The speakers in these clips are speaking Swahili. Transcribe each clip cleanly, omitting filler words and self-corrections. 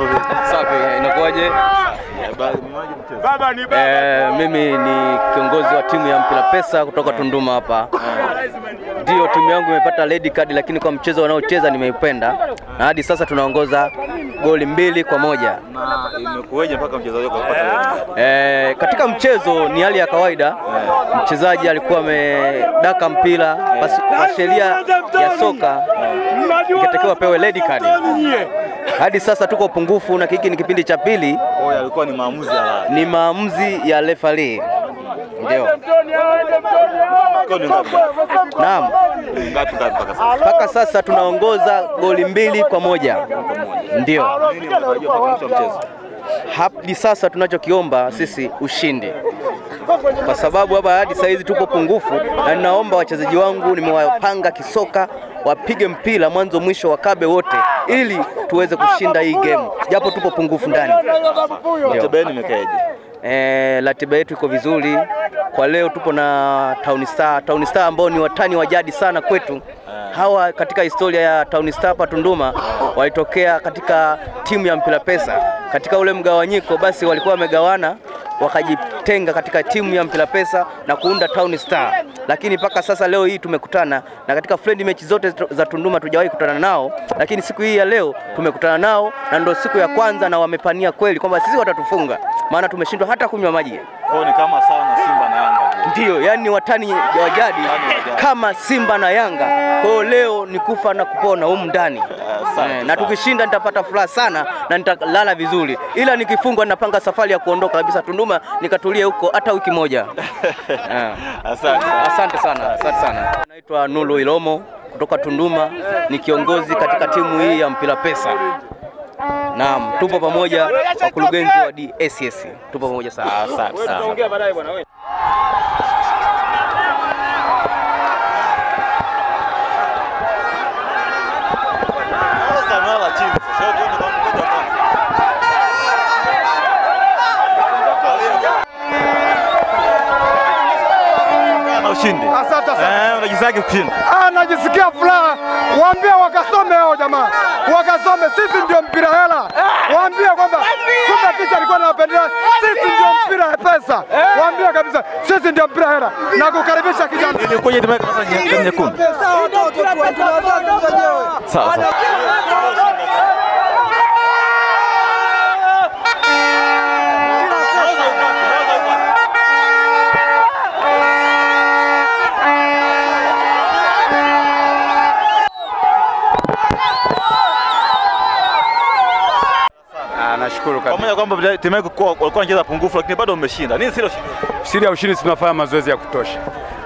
Mambo vipi? Safi, inakuwaje? Baba ni Mimi ni kiongozi wa timu ya mpira pesa kutoka Tunduma hapa. Ndio timu yangu imepata red card, lakini kwa mchezo wanaocheza nimeipenda. Na hadi sasa tunaongoza goli 2-1. Na imekuweje mpaka mchezaji wako kupata red? Katika mchezo ni hali ya kawaida. Mchezaji alikuwa amedaka mpira kwa sheria ya soka ingetakiwa pewe red card. Hadi sasa tuko pungufu na hiki ni kipindi cha pili. Alikuwa ni maamuzi ya ni maamuzi ya referee. Ndio. Naam. Ngapi mpaka sasa? Mpaka sasa tunaongoza goli 2-1. Ndio. Hadi sasa tunachokiomba sisi ushindi. Kwa sababu hapa hadi saa hizi tupo pungufu, na ninaomba wachezaji wangu nimewapanga kisoka wapige mpira mwanzo mwisho wakabe wote ili tuweze kushinda hii game. Japo tupo pungufu ndani. Ratiba yenu imekaje? Ratiba yetu iko vizuri. Kwa leo tupo na Town Star. Town Star ambao ni watani wa jadi sana kwetu. Hawa katika historia ya Town Star hapa Tunduma walitokea katika timu ya mpira pesa. Katika ule mgawanyiko basi walikuwa wamegawana wakajitenga katika timu ya mpira pesa na kuunda Town Star. Lakini mpaka sasa leo hii tumekutana, na katika friend match zote za Tunduma tujawahi kukutana nao, lakini siku hii ya leo tumekutana nao na ndio siku ya kwanza, na wamepania kweli kwamba sisi watatufunga, maana tumeshindwa hata kunywa maji. Kwa ni kama sawa na Simba na Yanga. Ndio, yani watani wa jadi kama Simba na Yanga. Kwa leo ni kufa na kupona humu ndani. Na tukishinda nitapata furaha sana na nitalala vizuri. Ila nikifungwa ninapanga safari ya kuondoka kabisa Tunduma nikatulie huko hata wiki moja. Asante sana. Naitwa Nulu Ilomo kutoka Tunduma, ni kiongozi katika timu hii ya mpira pesa. Naam, tupo pamoja wakurugenzi wa DSS. Tupo pamoja sana. Asante sana. Tutaongea baadaye bwana wewe. Ushindi. Asante sana. Unajisikia kushinda? Najisikia furaha. Waambie wakasome hao jamaa. Wakasome, sisi ndio mpira hela. Waambie kwamba kumbe kicha alikuwa anapendelea sisi ndio mpira pesa. Waambie kabisa sisi ndio mpira hela. Na kukaribisha kijana. Ile kwenye timu ya nyekundu. Sawa. Nashukuru kabisa. Pamoja kwamba timu yako walikuwa wanacheza pungufu lakini bado umeshinda. Nini siri ushindi? Siri ya ushindi tunafanya mazoezi ya kutosha.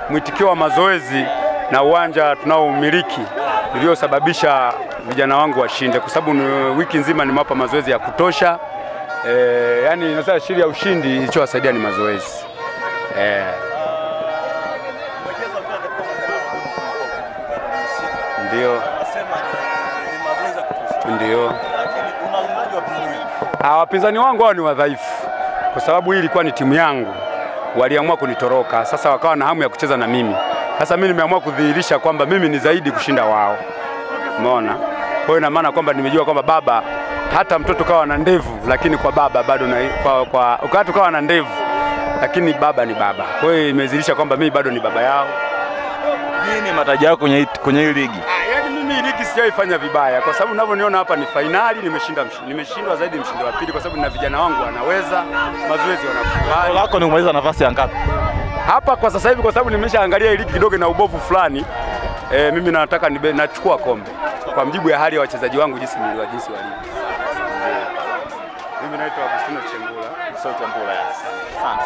Mwitikio wa mazoezi na uwanja tunaoumiliki iliyosababisha vijana wangu washinde, kwa sababu wiki nzima nimewapa mazoezi ya kutosha. Yani nasema siri ya ushindi ilichowasaidia ni mazoezi. Ndio. Ndio. Wapinzani wangu hao ni wadhaifu, kwa sababu hii ilikuwa ni timu yangu, waliamua kunitoroka. Sasa wakawa na hamu ya kucheza na mimi. Sasa mimi nimeamua kudhihirisha kwamba mimi ni zaidi kushinda wao. Umeona? Kwa hiyo ina maana kwamba nimejua kwamba baba, hata mtoto kawa na ndevu lakini kwa baba bado na ukati kawa na ndevu lakini baba ni baba. Kwa hiyo imedhihirisha kwamba mimi bado ni baba yao. Nini mataji yako kwenye hii ligi? Yaani mimi ligi sijaifanya vibaya, kwa sababu unavyoniona hapa ni finali, nimeshindwa zaidi mshindi wa pili, kwa sababu nina vijana wangu wanaweza, mazoezi wanakubali. Goal lako ni kumaliza nafasi ya ngapi? Hapa kwa sasa hivi, kwa sababu nimeshaangalia hii ligi kidogo na ubovu fulani, mimi nataka nachukua kombe kwa mjibu ya hali ya wachezaji wangu jinsi walivyo. Mimi naitwa Agustino Chengula. Asante.